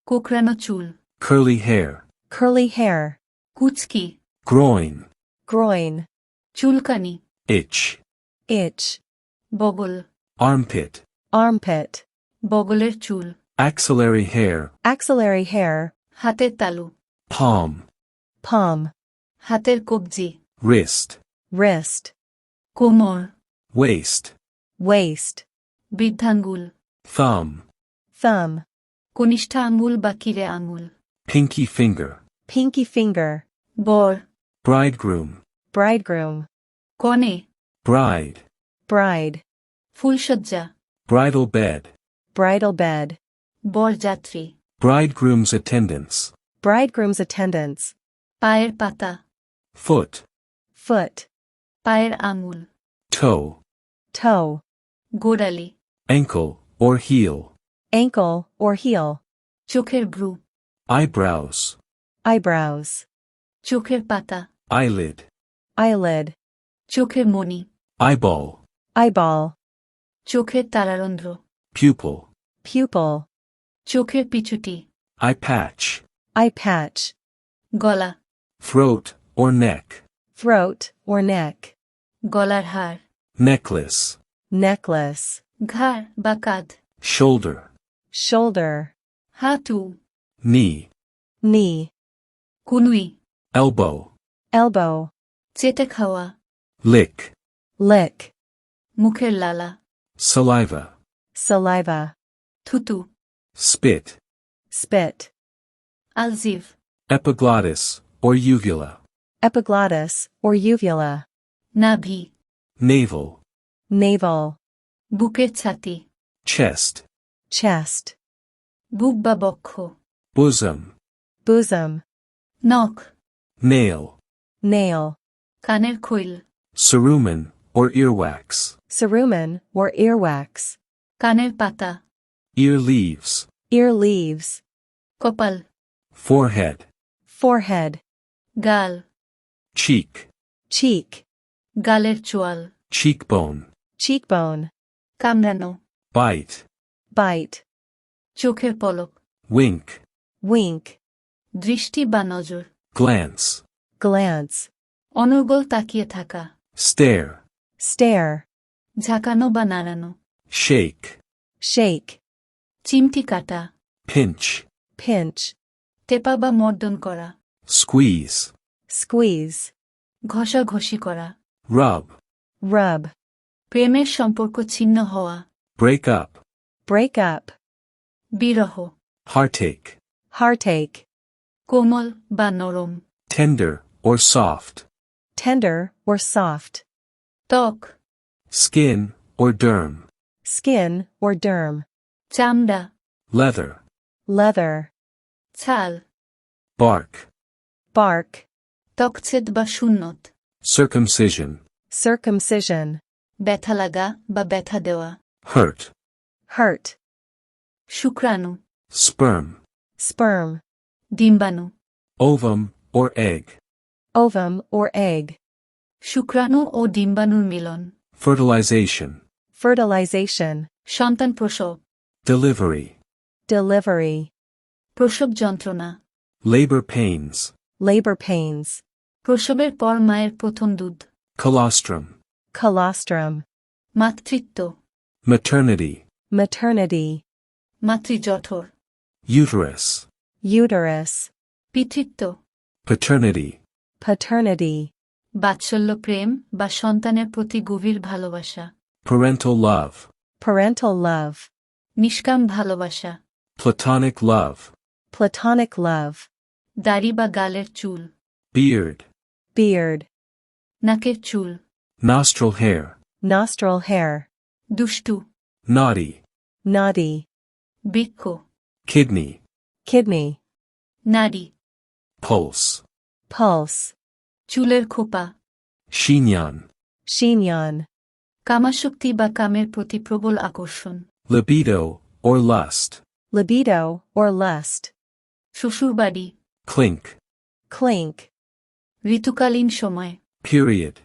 কোকড়ানো চুল, curly hair, curly hair, কুচকি, groin, groin, চুলকানি, itch, itch, বগল, armpit, armpit, বগলের চুল, axillary hair, axillary hair, হাতের তালু, palm, palm, হাতের কবজি, wrist, wrist, কোমর, waist, waist, বৃদ্ধাঙ্গুল, thumb, thumb, কনিষ্ঠ আঙ্গুল বা কিরে আঙ্গুল, pinky finger, pinky finger, বর, bridegroom, bridegroom, কনে, bride, bride, ফুলসজ্জা, bridal bed, bridal bed, বরযাত্রী, bridegroom's attendants, bridegroom's attendants, পায়ের পাতা, foot, foot, পায়ের আঙ্গুল, toe, toe, গোড়ালি, ankle or heel, ankle or heel, চোখের ভ্রু, eyebrows, eyebrows, চোখের পাতা, eyelid, eyelid, চোখের মণি, eyeball, eyeball, চোখের তারারন্ধ্র, pupil, pupil, চোখের পিছুটি, eye patch, eye patch, গলা, throat or neck, throat or neck, গলার হার, necklace, necklace, ঘাড় বা কাঁধ, shoulder, shoulder, হাঁটু, knee, knee, কুনুই, elbow, elbow, চেটে খাওয়া, lick, lick, মুখের লালা, saliva, saliva, থুতু, spit, spit, আলজিভ, epiglottis or uvula, epiglottis or uvula, নাভি, navel, navel, বুকের ছাতি, chest, chest, বুক বা বক্ষ, bosom, bosom, নখ, nail, nail, কানের খৈল, cerumen or earwax, cerumen or earwax, কানের পাতা, ear leaves, ear leaves, কপাল, forehead, forehead, গাল, cheek, cheek, গালের চোয়াল, cheekbone, cheekbone, কামড়ানো, bite, bite, চোখের পলক, wink, wink, দৃষ্টি বা নজর, glance, glance, অনর্গল তাকিয়ে থাকা, stare, stare, ঝাঁকানো বা নাড়ানো, shake, shake, চিমটি কাটা, pinch, pinch, টেপা বা মর্দন করা, squeeze, squeeze, ঘষাঘষি করা, rub, rub, প্রেমের সম্পর্ক ছিন্ন হওয়া, break up, break up, বিরহ, heartache, heartache, কোমল বা নরম, tender or soft, tender or soft, ত্বক, skin or derm, skin or derm, চামড়া, leather, leather, ছাল, bark, bark, ত্বকছেদ বা শূন্যত, circumcision, circumcision, ব্যথা লাগা বা ব্যথা দেওয়া, hurt, hurt, শুক্রাণু, sperm, sperm, ডিম্বাণু, ovum or egg, ovum or egg, শুক্রাণু ও ডিম্বাণুর মিলন, fertilization, fertilization, সন্তান প্রসব, delivery, delivery, প্রসব যন্ত্রণা, labor pains, labor pains, প্রসবের পর মায়ের প্রথম দুধ, colostrum, colostrum, মাতৃত্ব, maternity, maternity, মাতৃজঠর, uterus, uterus, পিতৃত্ব, paternity, paternity, বাৎসল্য প্রেম বা সন্তানের প্রতি গভীর ভালোবাসা, parental love, parental love, নিষ্কাম ভালোবাসা, platonic love, platonic love, দাড়ি বা গালের চুল, beard, beard, নাকের চুল, nostril hair, nostril hair, দুষ্টু, naughty, naughty, বৃক্ক, kidney, kidney, নাড়ি, pulse, pulse, চুলের খোপা, chignon, chignon, কামাশক্তি বা কামের প্রতি প্রবল আকর্ষণ, libido or lust, libido or lust, শ্বশুরবাড়ি, clink, clink, ঋতুকালীন সময়, period,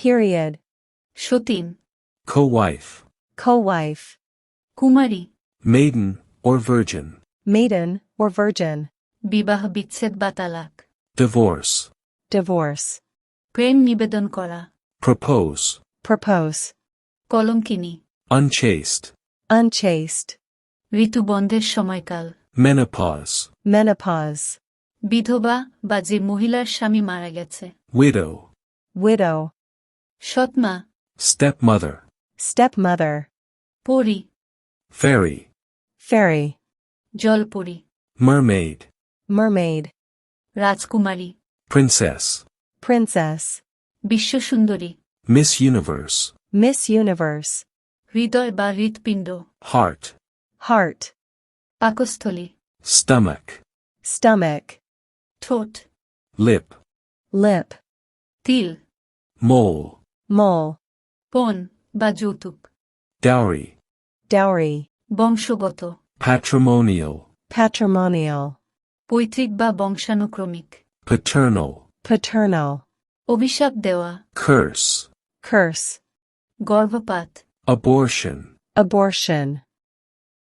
period, সতীন, co-wife, co-wife, Kumari, maiden or virgin, maiden or virgin, বিবাহ বিচ্ছেদ বা তালাক। divorce, divorce, প্রেম নিবেদন করা। propose, propose, কলঙ্কিনী। unchaste, unchaste, ঋতুবন্ধের সময়কাল। menopause, menopause, বিধবা বা যে মহিলার স্বামী মারা গেছে। widow, widow, সৎমা। stepmother, stepmother, পরী। fairy, fairy, জলপরী। mermaid, mermaid, রাজকুমারী। princess, princess, বিশ্বসুন্দরী। Miss Universe, Miss Universe, হৃদয় বা হৃৎপিণ্ড। heart, heart, পাকস্থলী। stomach, stomach, ঠোঁট। lip, lip, তিল। mole, mole, পণ বা যৌতুক। dowry, dowry, বংশগত। patrimonial, patrimonial, পৈতৃক বা বংশানুক্রমিক। paternal, paternal, অভিশাপ দেওয়া। curse, curse, গর্ভপাত। abortion, abortion,